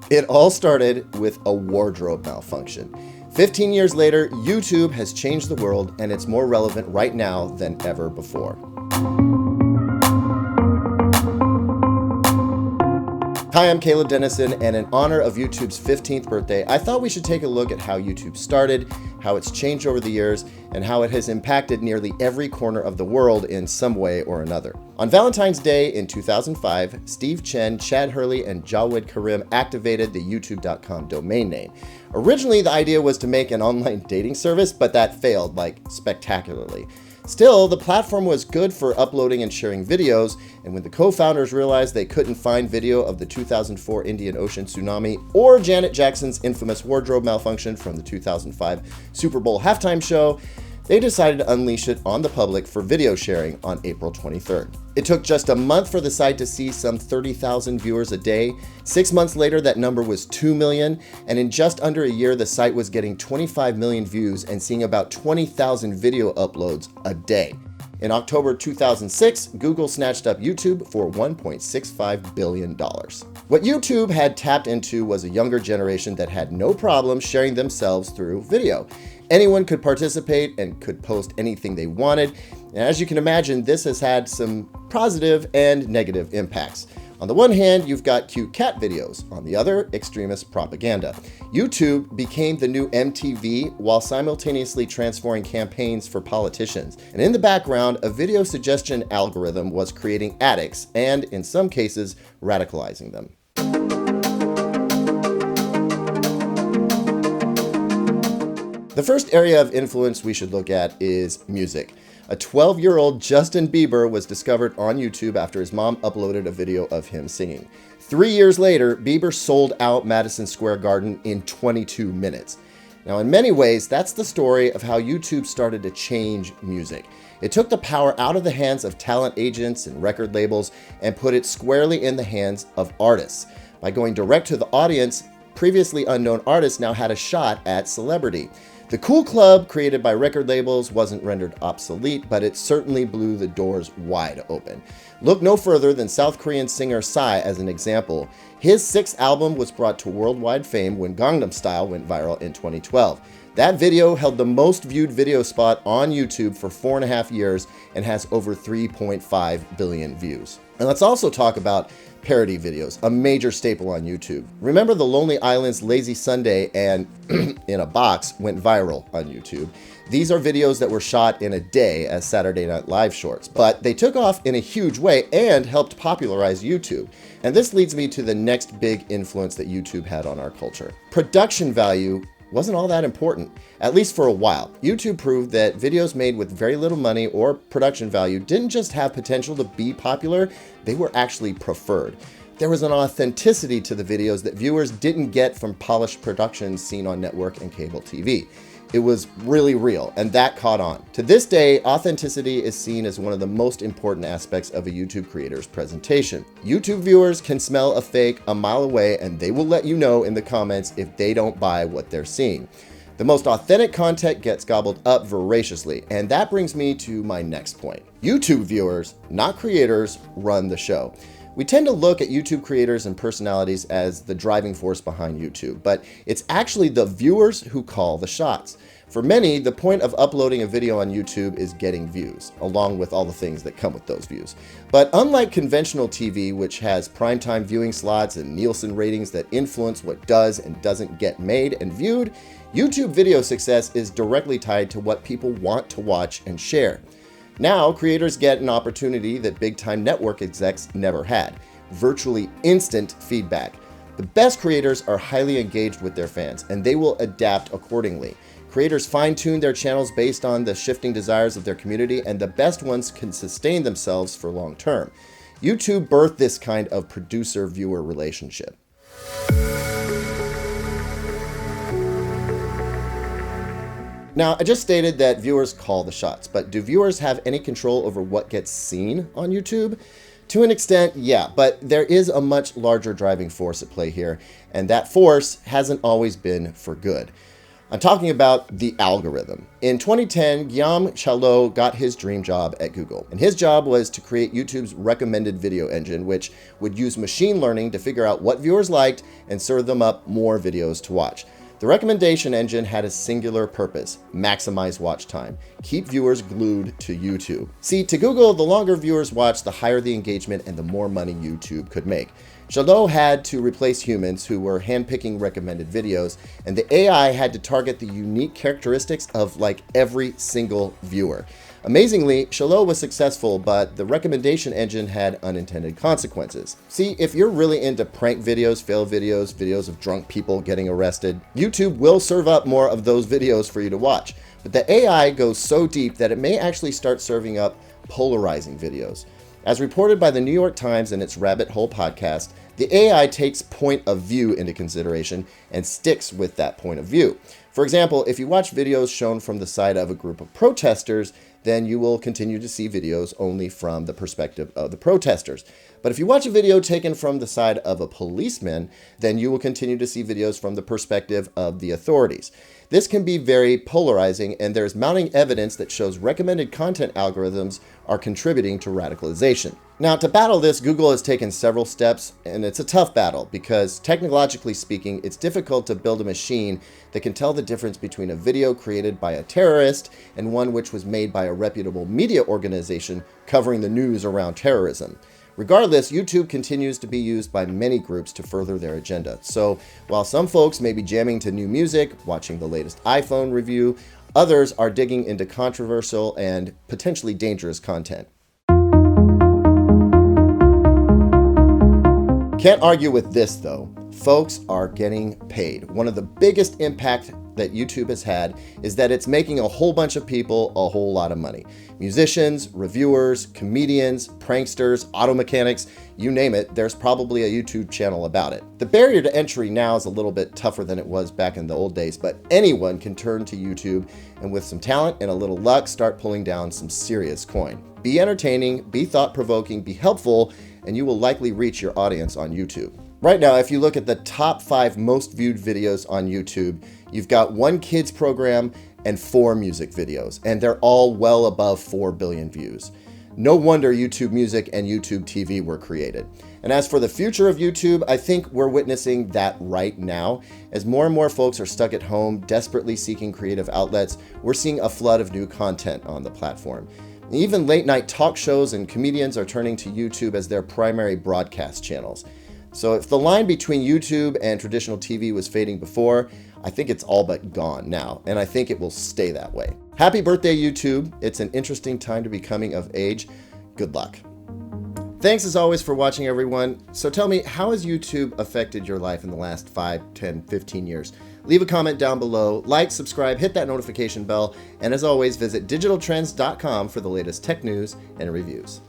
It all started with a wardrobe malfunction. 15 years later, YouTube has changed the world, and it's more relevant right now than ever before. Hi, I'm Caleb Dennison, and in honor of YouTube's 15th birthday, I thought we should take a look at how YouTube started, how it's changed over the years, and how it has impacted nearly every corner of the world in some way or another. On Valentine's Day in 2005, Steve Chen, Chad Hurley, and Jawed Karim activated the YouTube.com domain name. Originally, the idea was to make an online dating service, but that failed, spectacularly. Still, the platform was good for uploading and sharing videos, and when the co-founders realized they couldn't find video of the 2004 Indian Ocean tsunami or Janet Jackson's infamous wardrobe malfunction from the 2005 Super Bowl halftime show, they decided to unleash it on the public for video sharing on April 23rd. It took just a month for the site to see some 30,000 viewers a day. 6 months later, that number was 2 million, and in just under a year, the site was getting 25 million views and seeing about 20,000 video uploads a day. In October 2006, Google snatched up YouTube for $1.65 billion. What YouTube had tapped into was a younger generation that had no problem sharing themselves through video. Anyone could participate and could post anything they wanted. And as you can imagine, this has had some positive and negative impacts. On the one hand, you've got cute cat videos. On the other, extremist propaganda. YouTube became the new MTV while simultaneously transforming campaigns for politicians. And in the background, a video suggestion algorithm was creating addicts and, in some cases, radicalizing them. The first area of influence we should look at is music. A 12-year-old Justin Bieber was discovered on YouTube after his mom uploaded a video of him singing. 3 years later, Bieber sold out Madison Square Garden in 22 minutes. Now, in many ways, that's the story of how YouTube started to change music. It took the power out of the hands of talent agents and record labels and put it squarely in the hands of artists. By going direct to the audience, previously unknown artists now had a shot at celebrity. The Cool Club, created by record labels, wasn't rendered obsolete, but it certainly blew the doors wide open. Look no further than South Korean singer Psy as an example. His sixth album was brought to worldwide fame when Gangnam Style went viral in 2012. That video held the most viewed video spot on YouTube for 4.5 years and has over 3.5 billion views. And let's also talk about parody videos, a major staple on YouTube. Remember the Lonely Island's Lazy Sunday and In a Box went viral on YouTube. These are videos that were shot in a day as Saturday Night Live shorts, but they took off in a huge way and helped popularize YouTube. And this leads me to the next big influence that YouTube had on our culture. Production value wasn't all that important, at least for a while. YouTube proved that videos made with very little money or production value didn't just have potential to be popular, they were actually preferred. There was an authenticity to the videos that viewers didn't get from polished productions seen on network and cable TV. It was really real, and that caught on. To this day, authenticity is seen as one of the most important aspects of a YouTube creator's presentation. YouTube viewers can smell a fake a mile away, and they will let you know in the comments if they don't buy what they're seeing. The most authentic content gets gobbled up voraciously, and that brings me to my next point. YouTube viewers, not creators, run the show. We tend to look at YouTube creators and personalities as the driving force behind YouTube, but it's actually the viewers who call the shots. For many, the point of uploading a video on YouTube is getting views, along with all the things that come with those views. But unlike conventional TV, which has primetime viewing slots and Nielsen ratings that influence what does and doesn't get made and viewed, YouTube video success is directly tied to what people want to watch and share. Now, creators get an opportunity that big-time network execs never had: virtually instant feedback. The best creators are highly engaged with their fans, and they will adapt accordingly. Creators fine-tune their channels based on the shifting desires of their community, and the best ones can sustain themselves for long term. YouTube birthed this kind of producer-viewer relationship. Now, I just stated that viewers call the shots, but do viewers have any control over what gets seen on YouTube? To an extent, yeah, but there is a much larger driving force at play here, and that force hasn't always been for good. I'm talking about the algorithm. In 2010, Guillaume Chalot got his dream job at Google, and his job was to create YouTube's recommended video engine, which would use machine learning to figure out what viewers liked and serve them up more videos to watch. The recommendation engine had a singular purpose: maximize watch time, keep viewers glued to YouTube. See, to Google, the longer viewers watched, the higher the engagement and the more money YouTube could make. Chalot had to replace humans who were handpicking recommended videos, and the AI had to target the unique characteristics of every single viewer. Amazingly, Chalot was successful, but the recommendation engine had unintended consequences. See, if you're really into prank videos, fail videos, videos of drunk people getting arrested, YouTube will serve up more of those videos for you to watch. But the AI goes so deep that it may actually start serving up polarizing videos. As reported by the New York Times in its Rabbit Hole podcast, the AI takes point of view into consideration and sticks with that point of view. For example, if you watch videos shown from the side of a group of protesters, then you will continue to see videos only from the perspective of the protesters. But if you watch a video taken from the side of a policeman, then you will continue to see videos from the perspective of the authorities. This can be very polarizing, and there's mounting evidence that shows recommended content algorithms are contributing to radicalization. Now, to battle this, Google has taken several steps, and it's a tough battle because, technologically speaking, it's difficult to build a machine that can tell the difference between a video created by a terrorist and one which was made by a reputable media organization covering the news around terrorism. Regardless, YouTube continues to be used by many groups to further their agenda. So while some folks may be jamming to new music, watching the latest iPhone review, others are digging into controversial and potentially dangerous content. Can't argue with this though. Folks are getting paid. One of the biggest impact that YouTube has had is that it's making a whole bunch of people a whole lot of money. Musicians, reviewers, comedians, pranksters, auto mechanics, you name it, there's probably a YouTube channel about it. The barrier to entry now is a little bit tougher than it was back in the old days, but anyone can turn to YouTube and with some talent and a little luck start pulling down some serious coin. Be entertaining, be thought-provoking, be helpful, and you will likely reach your audience on YouTube. Right now, if you look at the top 5 most viewed videos on YouTube, you've got 1 kids program and 4 music videos, and they're all well above 4 billion views. No wonder YouTube Music and YouTube TV were created. And as for the future of YouTube, I think we're witnessing that right now. As more and more folks are stuck at home, desperately seeking creative outlets, we're seeing a flood of new content on the platform. Even late night talk shows and comedians are turning to YouTube as their primary broadcast channels. So if the line between YouTube and traditional TV was fading before, I think it's all but gone now, and I think it will stay that way. Happy birthday, YouTube. It's an interesting time to be coming of age. Good luck. Thanks as always for watching, everyone. So tell me, how has YouTube affected your life in the last 5, 10, 15 years? Leave a comment down below, like, subscribe, hit that notification bell, and as always, visit digitaltrends.com for the latest tech news and reviews.